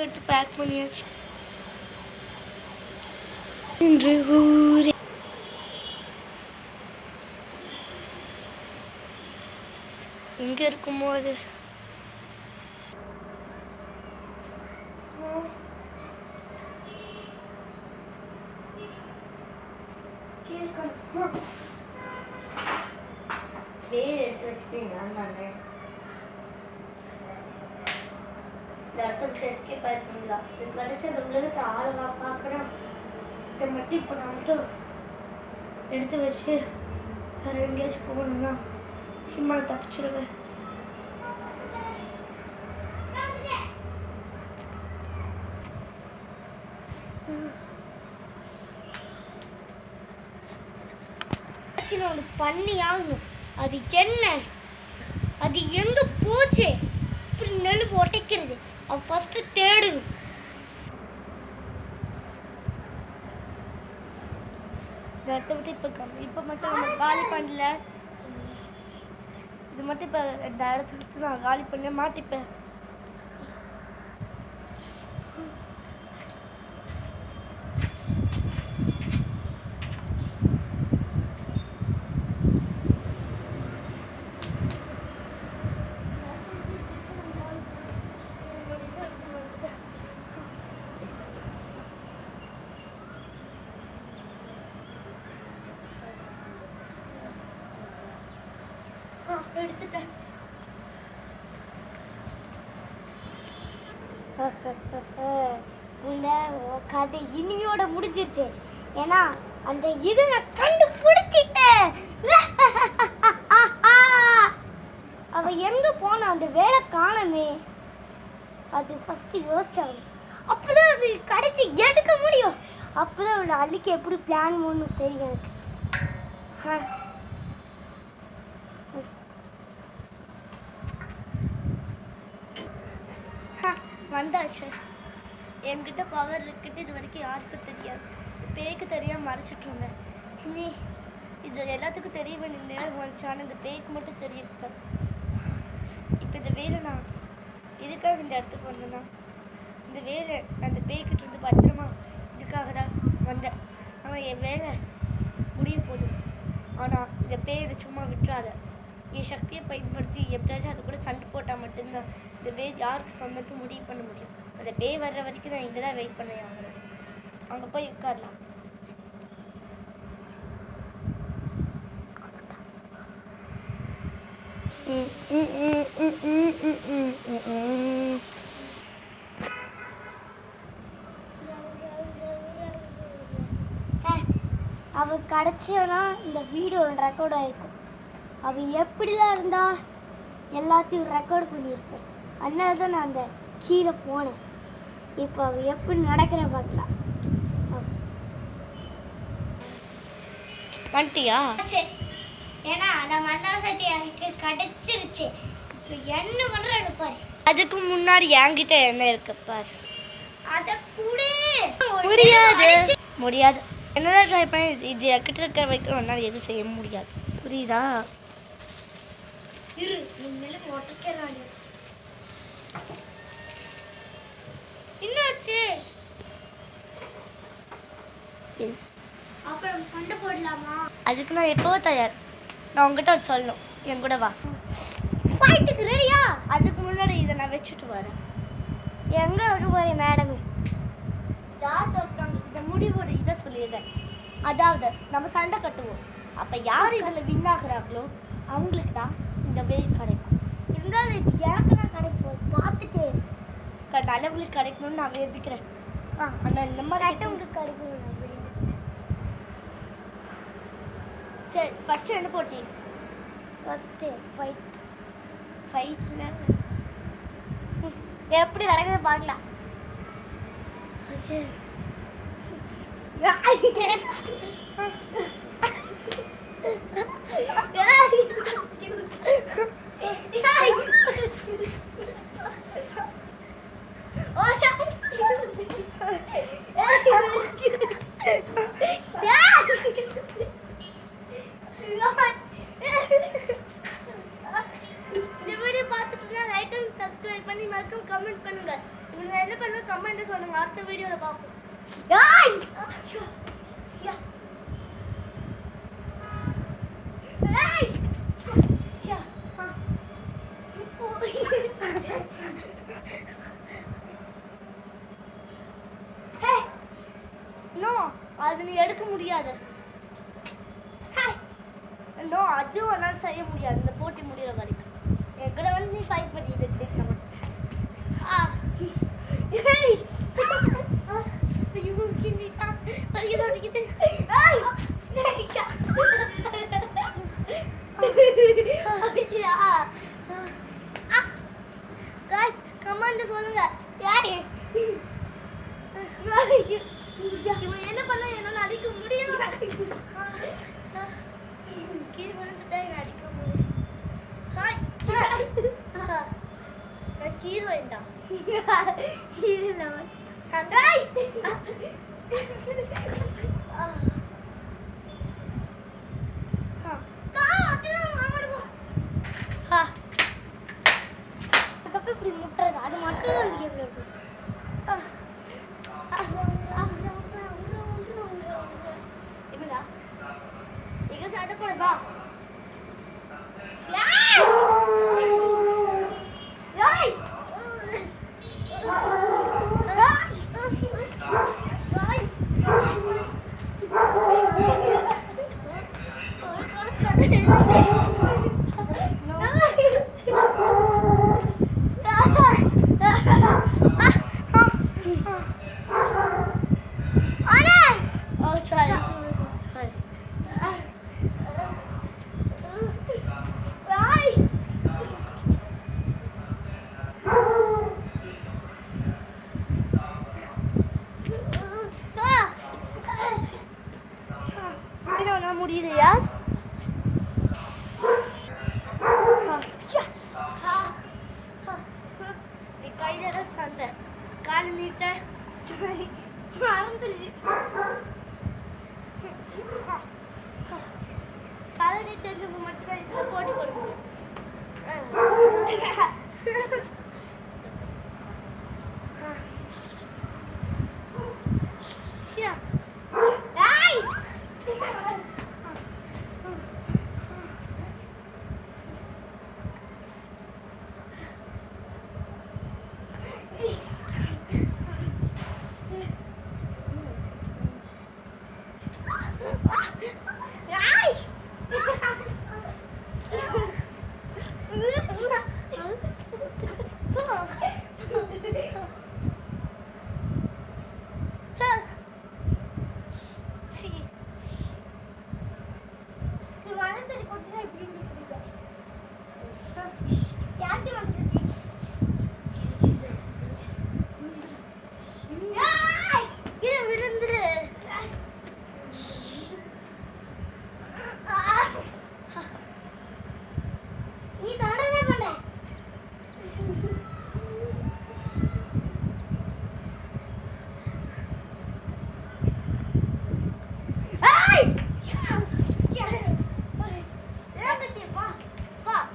எடுத்து பேக் பண்ணியாச்சு. இன்று ஊரே இங்க இருக்கும்போது வேறு எடுத்து வச்சுப்பீங்க. இந்த இடத்த விட்டு எஸ்கேப் ஆயிருக்கீங்களா? இது கிடைச்ச அந்த உலகத்தை ஆளுவா பார்க்குறேன். இதை மட்டும் இப்போ நான் மட்டும் எடுத்து வச்சு வேறு எங்கேயாச்சும் போகணும்னா சும்மா தப்பிச்சிடுவேன். பண்ணி ஆகணும். அது என்ன, அது எங்க போச்சு, இப்படி நெல் உடைக்கிறது, அது ஃபர்ஸ்ட் தேடணும். இந்த இடத்த விட்டு இப்போ மட்டும் நம்ம காலி பண்ணல. இது மட்டும் இப்போ இந்த இடத்த விட்டு நான் காலி பண்ண மாட்டிப்பேன். எடுத்துட்டேன். கதை இனியோட முடிஞ்சிருச்சு. ஏன்னா அந்த இது நான் கண்டுபிடிச்சிட்டேன். அவ எங்க போன, அந்த வேலை காணமே. அது ஃபர்ஸ்ட் யோசிச்சாங்க, அப்பதான் அது கடைசி எடுக்க முடியும். அப்பதான் அவளை அள்ளிக்கு எப்படி பிளான் பண்ணணும் தெரியும் எனக்கு. வந்தாச்சு. என்கிட்ட பவர் இருக்குது, இது வரைக்கும் யாருக்கும் தெரியாது. பேய்க்கு தெரியாம மறைச்சிட்டு இருந்தேன். இனி இது எல்லாத்துக்கும் தெரிய வேண்டிய நேரம் வந்துச்சான இந்த பேய்க்கு மட்டும் தெரியும். இப்போ இந்த வேலை நான் இதுக்காக இந்த இடத்துக்கு வந்தேன்னா, இந்த வேலை அந்த பேய்கிட்ட இருந்து பத்திரமா இதுக்காக தான் வந்தேன். ஆனால் என் வேலை முடிய போகுது. ஆனால் இந்த பேயை சும்மா விட்டுறாத. என் சக்தியை பயன்படுத்தி எப்படியாச்சும் அது கூட சண்டை போட்டால் மட்டும்தான் இந்த பேய் யாருக்கு சொந்தட்டு முடிவு பண்ண முடியும். அந்த பேய் வர்ற வரைக்கும் நான் இங்கே தான் வெயிட் பண்ண ஆகிறேன். அங்கே போய் உட்காரலாம். அவ கிடைச்சனா இந்த வீடியோ ரெக்கார்ட் ஆயிருக்கும். அவ எப்படிலாம் இருந்தா எல்லாத்தையும் ரெக்கார்ட் பண்ணியிருப்பேன். அதனால தான் நான் அந்த கீழே போனேன். இப்போ அவ எப்படி நடக்கிற பார்க்கலாம். வந்துட்டியா? ஏன்னா நான் மந்தார சக்தி எனக்கு கிடைச்சிருச்சு. இப்போ என்ன பண்ணுறேன்னு பாரு. அதுக்கு முன்னாடி என்கிட்ட என்ன இருக்கு பாரு. அதை கூட முடியாது முடியாது. என்னதான் ட்ரை பண்ணி இது என்கிட்ட இருக்கிற வரைக்கும் என்னால் எதுவும் செய்ய முடியாது. புரியுதா? இரு, இனிமேல மொட்டைக்கிறாங்க. என்னாச்சு? அப்புறம் சண்டை போடலாமா? அதுக்கு நான் எப்போ தயார். நான் உங்ககிட்ட சொல்லணும். என் கூட வா. ஃபைட்டுக்கு ரெடியா? அதுக்கு முன்னாடி இதை நான் வச்சுட்டு வரேன். எங்க வருவாய் மேடம்? யார் தோற்றாங்க இந்த முடிவோட இதை சொல்லிடுறேன். அதாவது நம்ம சண்டை கட்டுவோம். அப்போ யார் இதில் வின் ஆகுறாங்களோ அவங்களுக்கு தான் இந்த வெயில் கிடைக்கும். இருந்தாலும் இது எனக்கு தான் கிடைக்கும். பார்த்துட்டே நல்லவங்களுக்கு கிடைக்கணும்னு நான் வேண்டிக்கிறேன். ஆனால் இந்த மாதிரி உங்களுக்கு கிடைக்கணும். சரி, ஃபஸ்ட்டு என்ன போட்டி? ஃபஸ்ட்டு ஃபைட்டில் எப்படி நடக்குது பார்க்கலாம். ஓகே. இந்த வீடியோ பார்த்துட்டு லைக் அண்ட் சப்ஸ்கிரைப் பண்ணி மறக்காம கமெண்ட் பண்ணுங்க. இவங்க என்ன பண்ணல கமெண்ட் சொல்லுங்க, அடுத்த வீடியோல பாப்போம். அது நீ எடுக்க முடியாது. நோ, அது உன்னால செய்ய முடியாது. இந்த போட்டி முடிகிற வரைக்கும் என்கிட்ட வந்து நீ ஃபைட் பண்ணிட்டு இருக்க. கமாண்ட் சொல்லுங்க, இவன் என்ன பண்ண என்னால அடிக்க முடியும். கீழே விழுந்துட்டா என்ன அடிக்க முடியும். ஹீரோயின்டா, ஹீரோ சன்ராய். இப்படி முட்டுறது அது மட்டும் அந்த கேம்ல இருக்கு. என்னடா எங்க சண்டை போடுதா? முடியலையா? நீ கையில சண்டை கால நீட்ட கால நீட்டு மட்டும்தான் இதுல போட்டி போட முடியும்.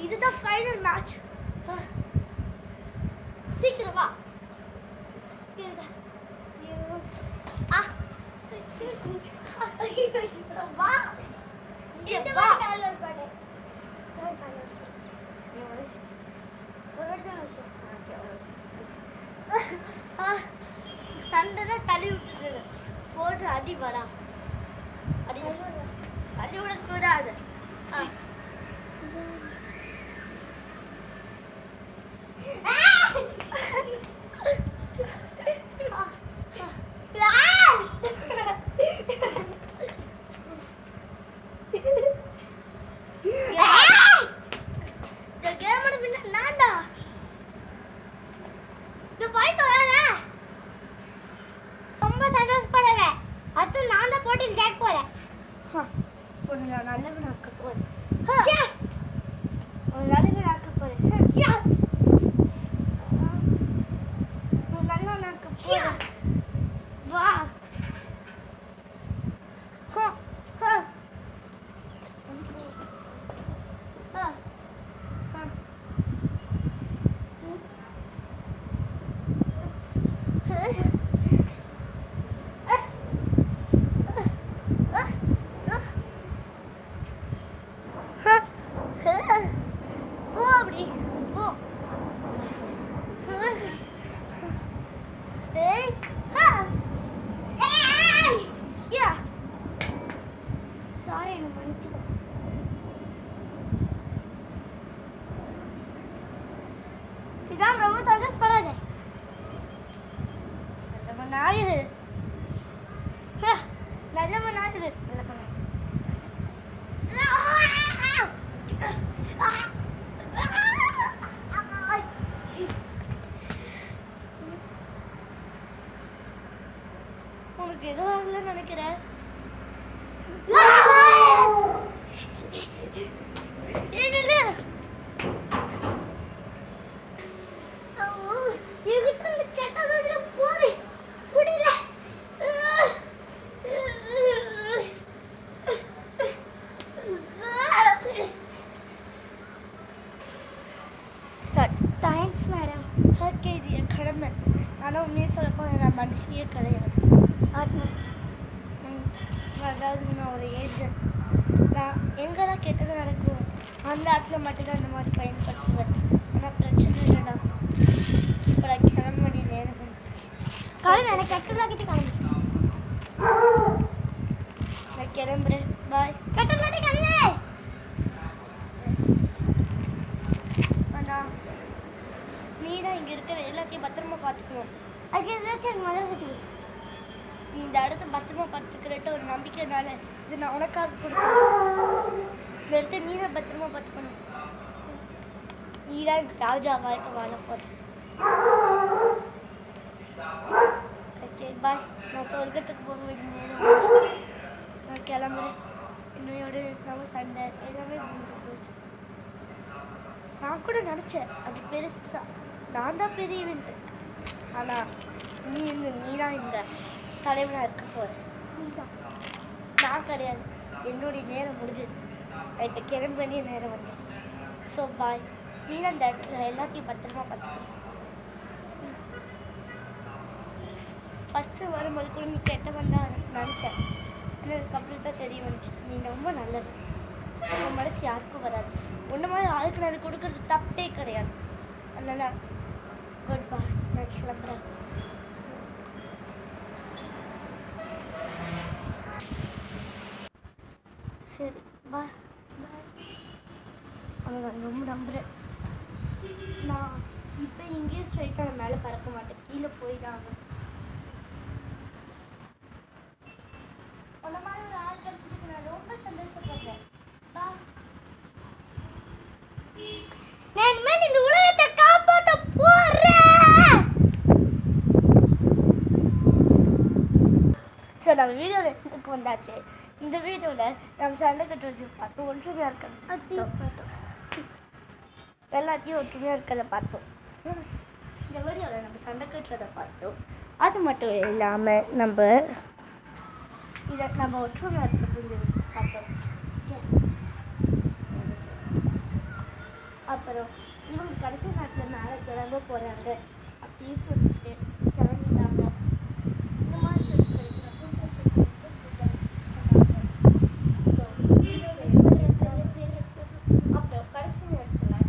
இதுதான் ஃபைனல் மேட்ச். சீக்கிரம் வா. வா இங்க வா. சண்டை தள்ளி விட்டுருக்கு. போட்டு அடி வரா. அடி அடி விடக்கூடாது. ரொம்ப சந்தோஷப்படுறேன். அடுத்து நான் தான் போட்டியில் ஜெயிக்க போறேன். நல்லவனாக்க போறேன். நல்லவனாக்க போறேன். நல்லவனாக்க போறேன். வா. போ அப்படி போ. ஏய் யா சாரி என்ன மன்னிச்சுக்கோ. இதான் ரொம்ப சந்தோஷப்படாத. நல்ல நாயிரு நல்ல நாயிரு நல்ல பண்ண. உனக்கு எதுவும் ஆகலன்னு நினைக்கிறேன். Thanks madam. ஓகே இது என் கடமை. ஆனால் உண்மையை சொல்லப்போ நான் மனுஷியே கிடையாது. அதாவது நான் ஒரு ஏஜென்ட். நான் எங்கெல்லாம் கெட்டது நடக்கும் அந்த இடத்துல மட்டும்தான் இந்த மாதிரி பயன்படுத்துவேன். ஆனால் பிரச்சனை இல்லைடா. இப்போ நான் கிளம்ப வேண்டிய நேரம் கிளம்பு. எனக்கு கட்டுலாக்கிட்டு கிளம்பு. நான் கிளம்புறேன். பாய். கட்டுலாட்டி கிளம்பு. வேண்டாம், நீ தான் இங்கே இருக்கிற எல்லாத்தையும் பத்திரமா பார்த்துக்கணும். அதுக்கு ஏதாச்சும் எனக்கு மழை கட்டி நீ இந்த இடத்த பத்திரமா பார்த்துக்கிறட்ட ஒரு நம்பிக்கைனால இது நான் உனக்காக கொடுக்கணும். இந்த இடத்த நீ தான் பத்திரமா பார்த்துக்கணும். நீ தான் ராஜா வாழ்க்கை வாழ போற. Okay bye. நான் சொர்க்கத்துக்கு போக வேண்டிய நேரம். நான் கிளம்புறேன். என்னையோட நம்ம சண்டை எல்லாமே முடிஞ்சு போச்சு. நான் கூட நினச்சேன் அப்படி பெருசா நான் தான் பெரியவன்ட்டு. ஆனால் நீ தான் இந்த தலைவனாக இருக்க போகிற. நான் கிடையாது. என்னுடைய நேரம் முடிஞ்சது. இப்போ கிளம்ப வேண்டிய நேரம் வந்துடுச்சு. So bye. நீ தான் இந்த இடத்துல எல்லாத்தையும் பத்திரமா பார்த்துக்கணும். ஃபஸ்ட்டு வரும்போது கூட நீ கெட்டவன் தான் நினச்சேன். ஆனால் அதுக்கப்புறம் தான் தெரிய வந்துச்சு நீ ரொம்ப நல்லது. உன் மனசு யாருக்கும் வராது. ஒன்று மாதிரி ஆளுக்கு நான் கொடுக்கறது தப்பே கிடையாது. அதனால் குட் பாய். நான் கிளம்புறேன். சரி பாய். அவன் ரொம்ப நம்புகிறேன். நான் இப்போ இங்கேயே ஸ்ட்ரைட்டாக நான் மேலே பறக்க மாட்டேன். கீழே போய் தான் ஆகும். உன்ன மாதிரி ஒரு ஆள் கிடச்சதுக்கு நான் ரொம்ப சந்தோஷப்படுறேன். பா. நான் இனிமேல் இந்த உலகத்தை காப்பாற்ற போறேன். ஸோ நம்ம வீடியோவில் எடுத்துட்டு வந்தாச்சு. இந்த வீடியோவில் நம்ம சண்டை கட்டுறது பார்த்தோம். ஒற்றுமையாக இருக்கிறது பார்த்தோம். எல்லாத்தையும் ஒற்றுமையாக இருக்கிறத பார்த்தோம். இந்த வீடியோவில் நம்ம சண்டை கட்டுறதை பார்த்தோம். அது மட்டும் இல்லாமல் நம்ம இதை நம்ம ஒற்றுமையாக இருக்கிறது பார்த்தோம். எஸ். அப்புறம் இவங்க கடைசி நாட்டில் மேலே கிளம்ப போகிறாங்க அப்படின்னு சொல்லிட்டு கிளம்பிட்டாங்க. இந்த மாதிரி அப்புறம் கடைசி நேரத்தில்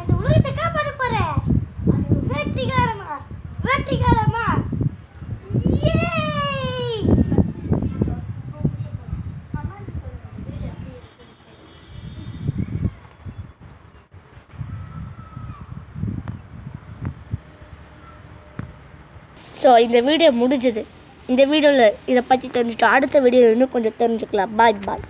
அந்த உலகத்தை காப்பாற்ற போகிறேன். அது வெற்றிகரமா வெற்றிகரமா ஸோ இந்த வீடியோ முடிஞ்சது. இந்த வீடியோவில் இதை பற்றி தெரிஞ்சுட்டு அடுத்த வீடியோவில் இன்னும் கொஞ்சம் தெரிஞ்சுக்கலாம். பாய் பாய்.